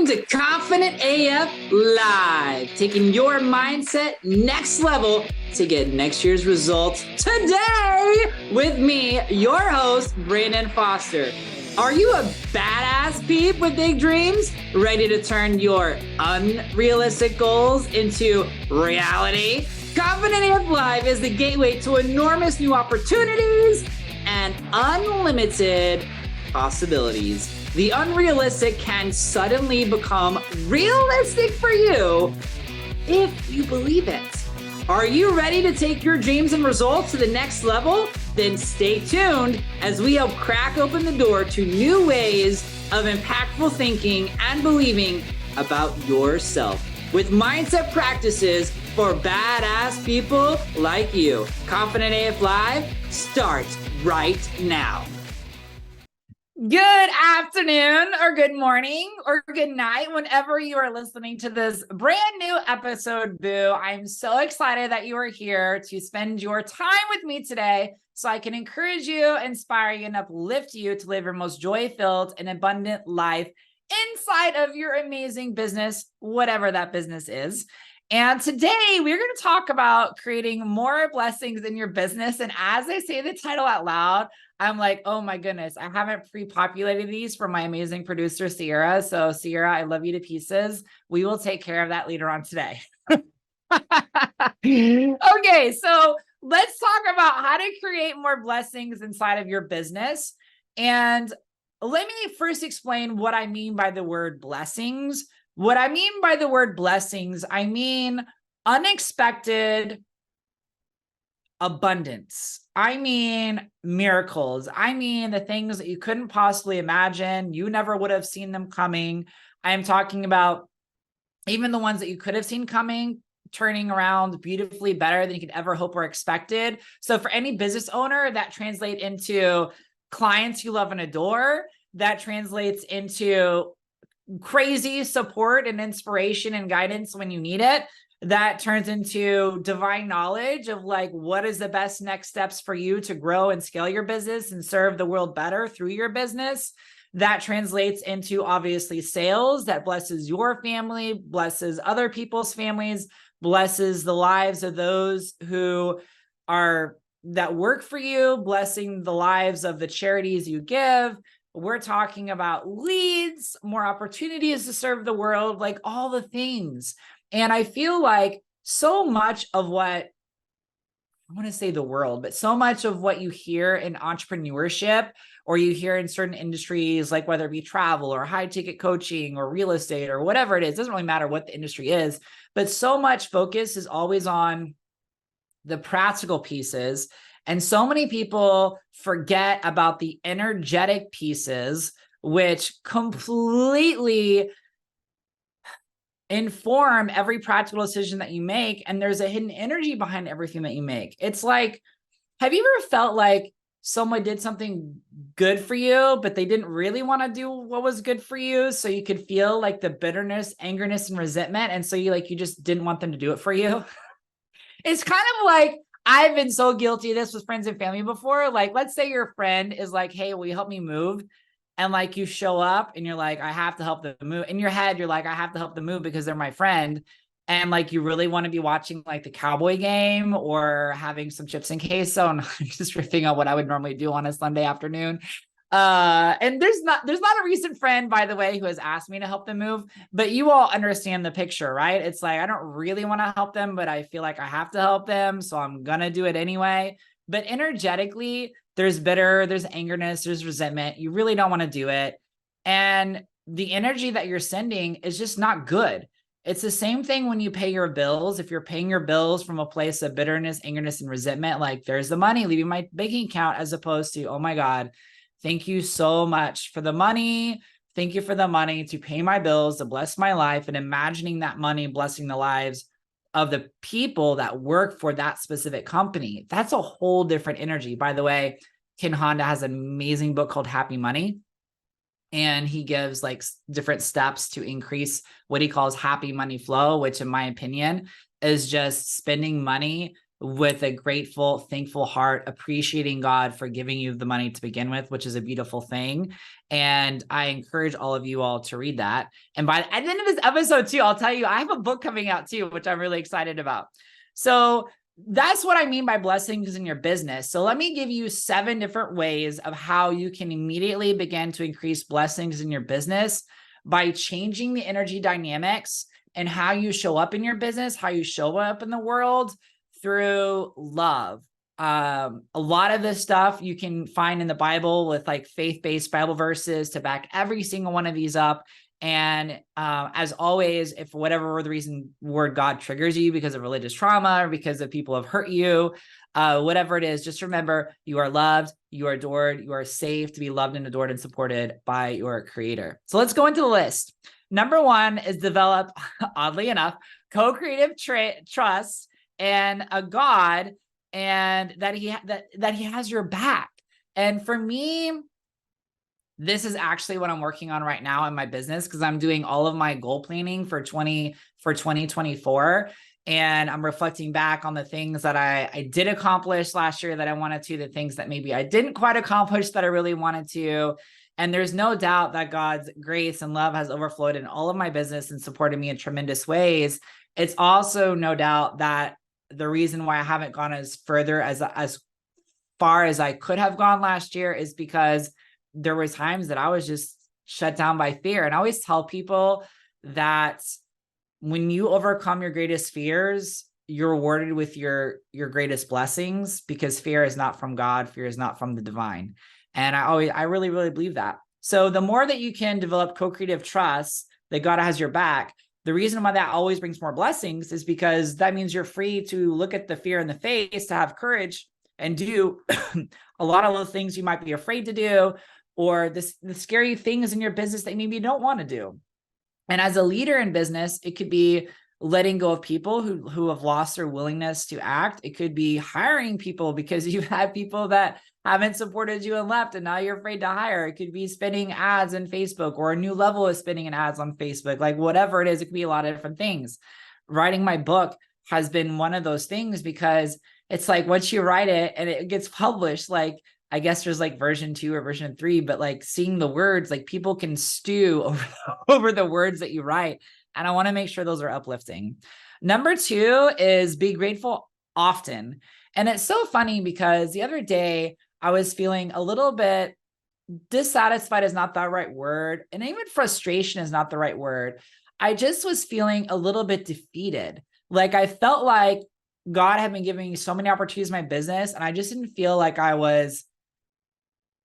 Welcome to Confident AF Live, taking your mindset next level to get next year's results today with me, your host, Brandon Foster. Are you a badass peep with big dreams, ready to turn your unrealistic goals into reality? Confident AF Live is the gateway to enormous new opportunities and unlimited possibilities. The unrealistic can suddenly become realistic for you if you believe it. Are you ready to take your dreams and results to the next level? Then stay tuned as we help crack open the door to new ways of impactful thinking and believing about yourself with mindset practices for badass people like you. Confident AF Live starts right now. Good afternoon or good morning or good night whenever you are listening to this brand new episode, boo. I'm so excited that you are here to spend your time with me today so I can encourage you, inspire you, and uplift you to live your most joy-filled and abundant life inside of your amazing business, whatever that business is. And today we're going to talk about creating more blessings in your business. And as I say the title out loud, I'm like, oh my goodness, I haven't pre-populated these for my amazing producer, Sierra. So Sierra, I love you to pieces. We will take care of that later on today. Okay, so let's talk about how to create more blessings inside of your business. And let me first explain what I mean by the word blessings. What I mean by the word blessings, I mean unexpected abundance. I mean miracles. I mean the things that you couldn't possibly imagine. You never would have seen them coming. I'm talking about even the ones that you could have seen coming, turning around beautifully better than you could ever hope or expected. So for any business owner, that translates into clients you love and adore. That translates into crazy support and inspiration and guidance when you need it. That turns into divine knowledge of like, what is the best next steps for you to grow and scale your business and serve the world better through your business. That translates into obviously sales that blesses your family, blesses other people's families, blesses the lives of those who are that work for you, blessing the lives of the charities you give. We're talking about leads, more opportunities to serve the world, like all the things. And I feel like so much of what, I want to say the world, but so much of what you hear in entrepreneurship or you hear in certain industries, like whether it be travel or high ticket coaching or real estate or whatever it is, doesn't really matter what the industry is, but so much focus is always on the practical pieces. And so many people forget about the energetic pieces, which completely inform every practical decision that you make. And there's a hidden energy behind everything that you make. It's like, have you ever felt like someone did something good for you, but they didn't really want to do what was good for you? So you could feel like the bitterness, angerness, and resentment. And so you just didn't want them to do it for you. It's kind of like, I've been so guilty of this with friends and family before. Like, let's say your friend is like, hey, will you help me move? And like you show up and you're like, I have to help them move. In your head, you're like, I have to help them move because they're my friend. And like, you really want to be watching like the Cowboy game or having some chips and queso. And I'm just riffing on what I would normally do on a Sunday afternoon. And there's not a recent friend, by the way, who has asked me to help them move, but you all understand the picture, right? It's like, I don't really want to help them, but I feel like I have to help them. So I'm going to do it anyway. But energetically, there's bitter, there's angerness, there's resentment. You really don't want to do it. And the energy that you're sending is just not good. It's the same thing when you pay your bills. If you're paying your bills from a place of bitterness, angerness, and resentment, like there's the money leaving my banking account, as opposed to, oh my God, thank you so much for the money. Thank you for the money to pay my bills, to bless my life, and imagining that money blessing the lives of the people that work for that specific company. That's a whole different energy. By the way, Ken Honda has an amazing book called Happy Money. And he gives like different steps to increase what he calls happy money flow, which in my opinion is just spending money with a grateful, thankful heart, appreciating God for giving you the money to begin with, which is a beautiful thing. And I encourage all of you all to read that. And at the end of this episode too, I'll tell you, I have a book coming out too, which I'm really excited about. So that's what I mean by blessings in your business. So let me give you 7 different ways of how you can immediately begin to increase blessings in your business by changing the energy dynamics and how you show up in your business, how you show up in the world through love. A lot of this stuff you can find in the Bible with like faith-based Bible verses to back every single one of these up. And as always, if for whatever the reason word God triggers you because of religious trauma or because of people have hurt you, whatever it is, just remember you are loved, you are adored, you are safe to be loved and adored and supported by your creator. So let's go into the list. Number 1 is develop, oddly enough, co-creative trust and a God, and that he has your back. And for me, this is actually what I'm working on right now in my business, because I'm doing all of my goal planning for 2024. And I'm reflecting back on the things that I did accomplish last year that I wanted to, the things that maybe I didn't quite accomplish that I really wanted to. And there's no doubt that God's grace and love has overflowed in all of my business and supported me in tremendous ways. It's also no doubt that the reason why I haven't gone as far as I could have gone last year is because there were times that I was just shut down by fear. And I always tell people that when you overcome your greatest fears, you're rewarded with your greatest blessings, because fear is not from God. Fear is not from the divine. And I really, really believe that. So the more that you can develop co-creative trust that God has your back, the reason why that always brings more blessings is because that means you're free to look at the fear in the face, to have courage and do a lot of those things you might be afraid to do, or the scary things in your business that maybe you don't want to do. And as a leader in business, it could be letting go of people who have lost their willingness to act. It could be hiring people because you've had people that haven't supported you and left, and now you're afraid to hire. It could be spending ads on Facebook, or a new level of spending in ads on Facebook, like whatever it is. It could be a lot of different things. Writing my book has been one of those things, because it's like once you write it and it gets published, like I guess there's like version 2 or version 3, but like seeing the words, like people can stew over the words that you write. And I want to make sure those are uplifting. Number 2 is be grateful often. And it's so funny because the other day I was feeling a little bit dissatisfied is not the right word. And even frustration is not the right word. I just was feeling a little bit defeated. Like I felt like God had been giving me so many opportunities in my business, and I just didn't feel like I was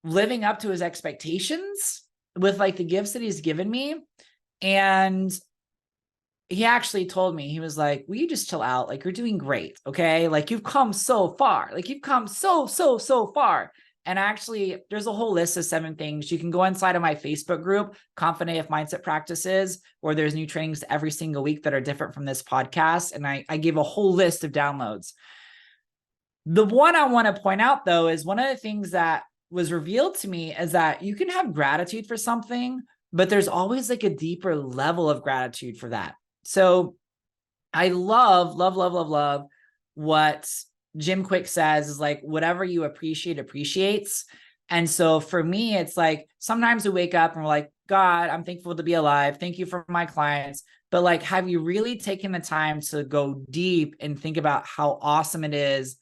living up to his expectations with like the gifts that he's given me. And he actually told me, he was like, will you just chill out? Like, you're doing great. Okay. Like you've come so far, like you've come so far. And actually there's a whole list of 7 things. You can go inside of my Facebook group, Confident AF Mindset Practices, where there's new trainings every single week that are different from this podcast. And I gave a whole list of downloads. The one I want to point out though, is one of the things that was revealed to me is that you can have gratitude for something, but there's always like a deeper level of gratitude for that. So I love what Jim Quick says is like, whatever you appreciate appreciates. And so for me, it's like, sometimes we wake up and we're like, God, I'm thankful to be alive. Thank you for my clients. But like, have you really taken the time to go deep and think about how awesome it is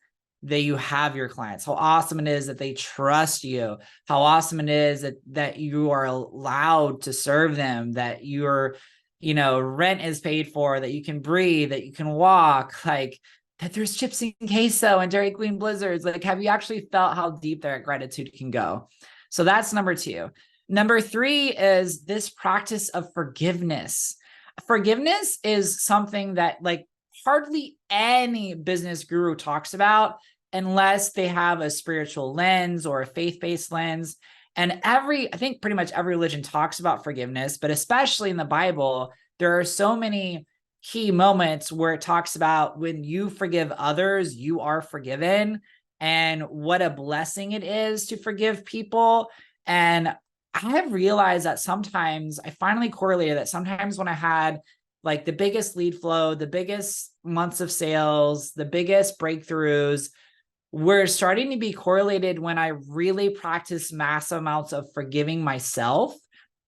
that you have your clients, how awesome it is that they trust you, how awesome it is that you are allowed to serve them, that your, rent is paid for, that you can breathe, that you can walk, like that there's chips and queso and Dairy Queen blizzards. Like, have you actually felt how deep that gratitude can go? So that's number 2. Number 3 is this practice of forgiveness. Forgiveness is something that like hardly any business guru talks about unless they have a spiritual lens or a faith-based lens. And I think pretty much every religion talks about forgiveness, but especially in the Bible, there are so many key moments where it talks about when you forgive others, you are forgiven, and what a blessing it is to forgive people. And I have realized that sometimes I finally correlated that sometimes when I had like the biggest lead flow, the biggest months of sales, the biggest breakthroughs were starting to be correlated when I really practiced massive amounts of forgiving myself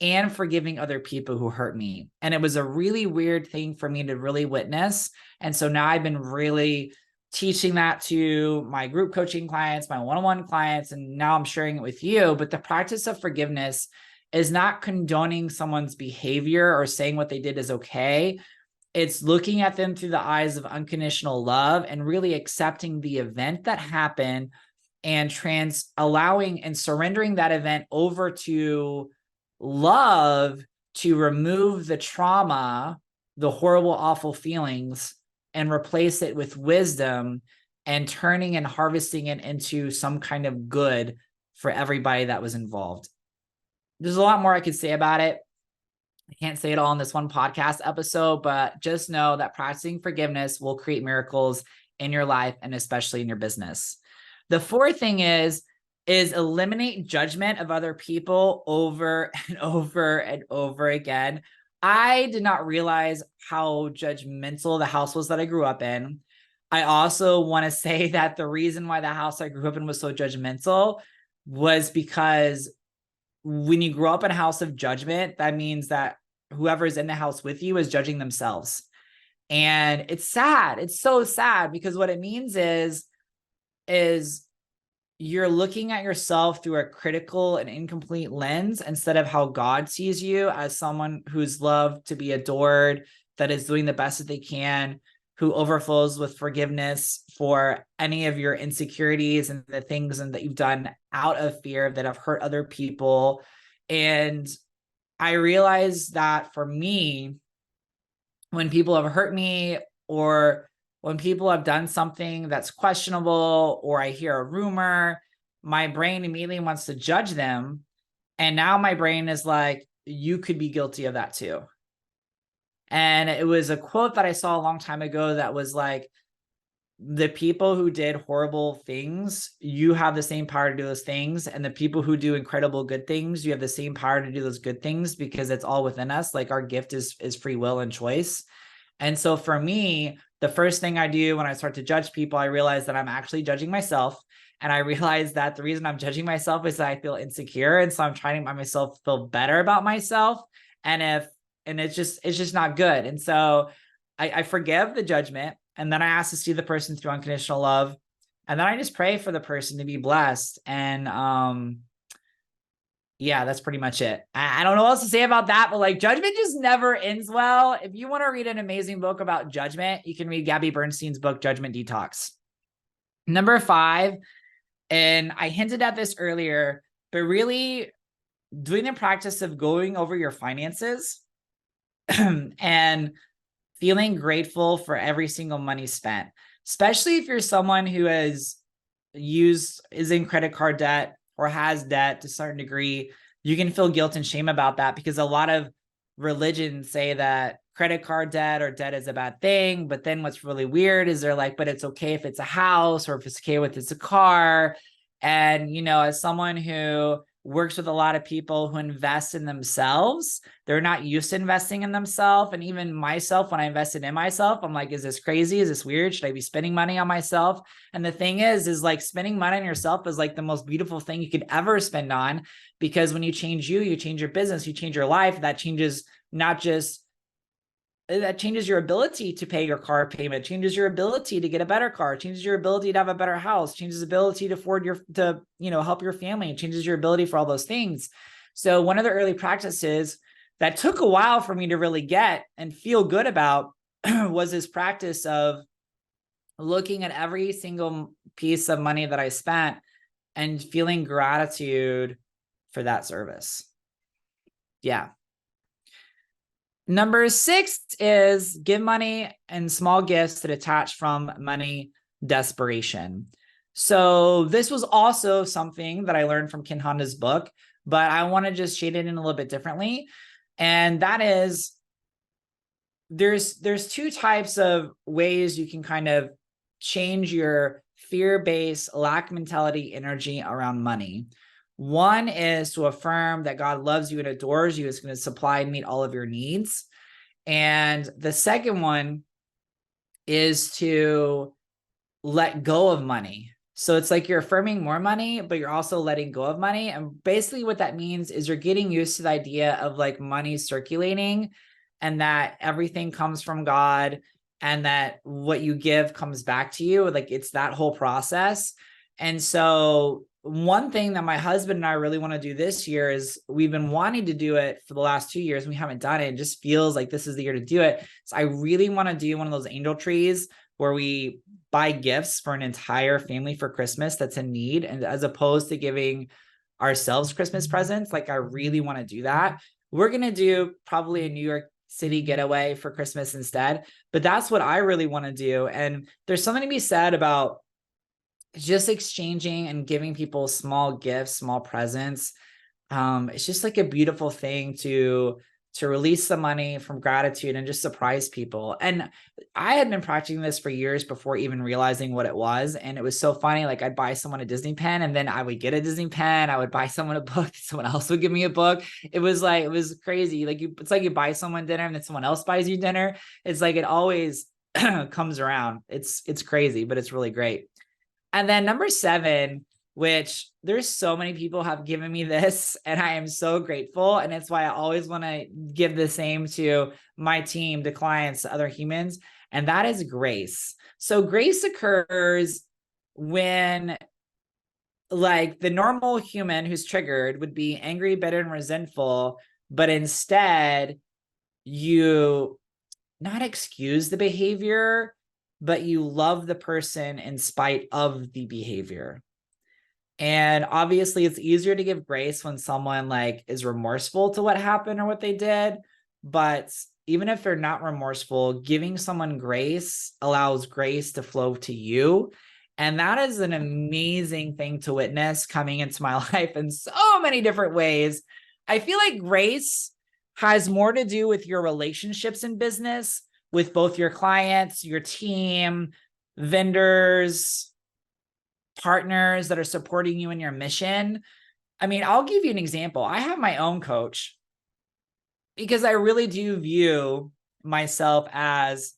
and forgiving other people who hurt me. And it was a really weird thing for me to really witness. And so now I've been really teaching that to my group coaching clients, my one-on-one clients, and now I'm sharing it with you. But the practice of forgiveness is not condoning someone's behavior or saying what they did is okay. It's looking at them through the eyes of unconditional love and really accepting the event that happened and allowing and surrendering that event over to love to remove the trauma, the horrible, awful feelings, and replace it with wisdom and turning and harvesting it into some kind of good for everybody that was involved. There's a lot more I could say about it. I can't say it all in this one podcast episode, but just know that practicing forgiveness will create miracles in your life and especially in your business. The fourth thing is eliminate judgment of other people over and over and over again. I did not realize how judgmental the house was that I grew up in. I also want to say that the reason why the house I grew up in was so judgmental was because when you grow up in a house of judgment, that means that whoever's in the house with you is judging themselves. And it's sad. It's so sad because what it means is you're looking at yourself through a critical and incomplete lens instead of how God sees you as someone who's loved to be adored, that is doing the best that they can, who overflows with forgiveness for any of your insecurities and the things that you've done out of fear that have hurt other people. And I realized that for me, when people have hurt me or when people have done something that's questionable or I hear a rumor, my brain immediately wants to judge them. And now my brain is like, you could be guilty of that too. And it was a quote that I saw a long time ago that was like, the people who did horrible things, you have the same power to do those things. And the people who do incredible good things, you have the same power to do those good things because it's all within us. Like our gift is free will and choice. And so for me, the first thing I do when I start to judge people, I realize that I'm actually judging myself. And I realize that the reason I'm judging myself is that I feel insecure. And so I'm trying to make myself feel better about myself. And it's just not good. And so I forgive the judgment. And then I ask to see the person through unconditional love. And then I just pray for the person to be blessed. And yeah, that's pretty much it. I don't know what else to say about that, but like judgment just never ends well. If you want to read an amazing book about judgment, you can read Gabby Bernstein's book, Judgment Detox. Number 5, and I hinted at this earlier, but really doing the practice of going over your finances and feeling grateful for every single money spent, especially if you're someone who is in credit card debt or has debt to a certain degree. You can feel guilt and shame about that because a lot of religions say that credit card debt or debt is a bad thing. But then what's really weird is they're like, but it's okay if it's a house or if it's okay if it's a car. And, you know, as someone who works with a lot of people who invest in themselves, they're not used to investing in themselves. And even myself, when I invested in myself, I'm like, is this crazy? Is this weird? Should I be spending money on myself? And the thing is like spending money on yourself is like the most beautiful thing you could ever spend on, because when you change you change your business, you change your life. That changes your ability to pay your car payment, changes your ability to get a better car, changes your ability to have a better house, changes the ability to afford help your family, changes your ability for all those things. So one of the early practices that took a while for me to really get and feel good about was this practice of looking at every single piece of money that I spent and feeling gratitude for that service. Yeah. Number 6 is give money and small gifts that detach from money desperation. So this was also something that I learned from Ken Honda's book, but I want to just shade it in a little bit differently. And that is there's 2 types of ways you can kind of change your fear-based lack mentality energy around money. One is to affirm that God loves you and adores you, is going to supply and meet all of your needs. And the second one is to let go of money. So it's like you're affirming more money, but you're also letting go of money. And basically what that means is you're getting used to the idea of like money circulating and that everything comes from God and that what you give comes back to you. Like it's that whole process. And so one thing that my husband and I really want to do this year is we've been wanting to do it for the last 2 years. And we haven't done it. It just feels like this is the year to do it. So I really want to do one of those angel trees where we buy gifts for an entire family for Christmas that's in need. And as opposed to giving ourselves Christmas presents, like I really want to do that. We're going to do probably a New York City getaway for Christmas instead. But that's what I really want to do. And there's something to be said about just exchanging and giving people small gifts, small presents. It's just like a beautiful thing to release the money from gratitude and just surprise people. And I had been practicing this for years before even realizing what it was. And it was so funny. Like I'd buy someone a Disney pen and then I would get a Disney pen. I would buy someone a book. Someone else would give me a book. It was crazy. Like it's like you buy someone dinner and then someone else buys you dinner. It's like, it always comes around. It's crazy, but it's really great. And then number 7, which there's so many people have given me this and I am so grateful. And it's why I always want to give the same to my team, to clients, to other humans. And that is grace. So grace occurs when like the normal human who's triggered would be angry, bitter, and resentful, but instead you not excuse the behavior, but you love the person in spite of the behavior. And obviously it's easier to give grace when someone like is remorseful to what happened or what they did. But even if they're not remorseful, giving someone grace allows grace to flow to you. And that is an amazing thing to witness coming into my life in so many different ways. I feel like grace has more to do with your relationships in business, with both your clients, your team, vendors, partners that are supporting you in your mission. I mean, I'll give you an example. I have my own coach because I really do view myself as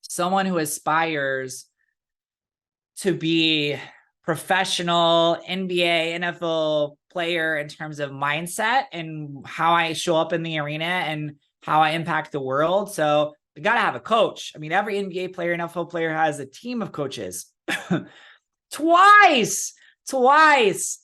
someone who aspires to be professional NBA, NFL player in terms of mindset and how I show up in the arena and how I impact the world. So you got to have a coach. I mean, every NBA player, NFL player has a team of coaches. Twice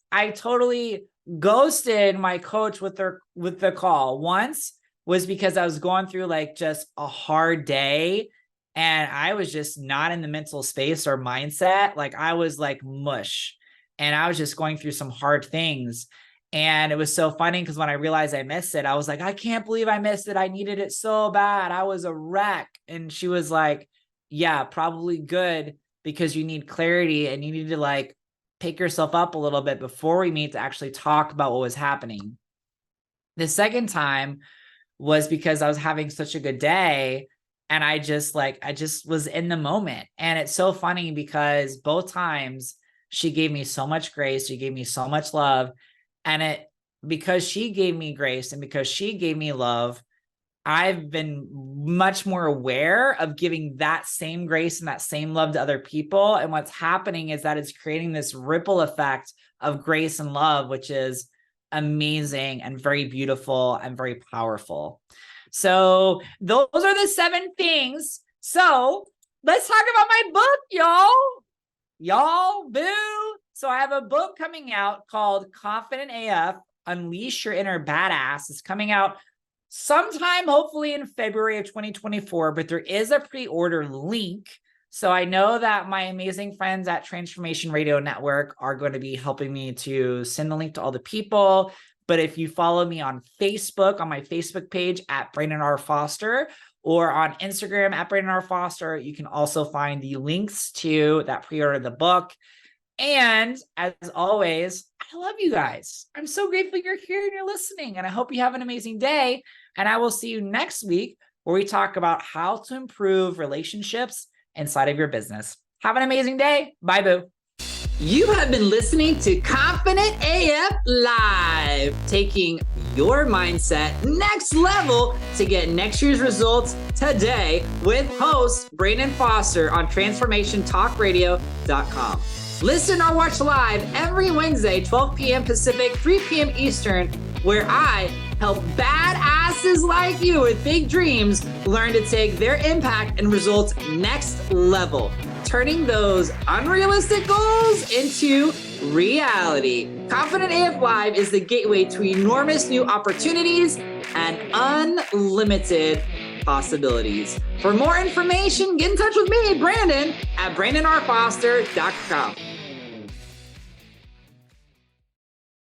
I totally ghosted my coach with the call. Once was because I was going through like just a hard day and I was just not in the mental space or mindset. Like I was like mush and I was just going through some hard things. And it was so funny because when I realized I missed it, I was like, I can't believe I missed it. I needed it so bad. I was a wreck. And she was like, yeah, probably good, because you need clarity and you need to like pick yourself up a little bit before we meet to actually talk about what was happening. The second time was because I was having such a good day and I just was in the moment. And it's so funny because both times she gave me so much grace. She gave me so much love. And because she gave me grace and because she gave me love, I've been much more aware of giving that same grace and that same love to other people. And what's happening is that it's creating this ripple effect of grace and love, which is amazing and very beautiful and very powerful. So those are the 7 things. So let's talk about my book, y'all, boo. So I have a book coming out called Confident AF, Unleash Your Inner Badass. It's coming out sometime, hopefully in February of 2024, but there is a pre-order link. So I know that my amazing friends at Transformation Radio Network are going to be helping me to send the link to all the people. But if you follow me on Facebook, on my Facebook page at Brandon R. Foster, or on Instagram at Brandon R. Foster, you can also find the links to that pre-order of the book. And as always, I love you guys. I'm so grateful you're here and you're listening. And I hope you have an amazing day. And I will see you next week where we talk about how to improve relationships inside of your business. Have an amazing day. Bye, boo. You have been listening to Confident AF Live, taking your mindset next level to get next year's results today with host Brandon Foster on transformationtalkradio.com. Listen or watch live every Wednesday, 12 p.m. Pacific, 3 p.m. Eastern, where I help badasses like you with big dreams learn to take their impact and results next level, turning those unrealistic goals into reality. Confident AF Live is the gateway to enormous new opportunities and unlimited possibilities. For more information, get in touch with me, Brandon, at brandonrfoster.com.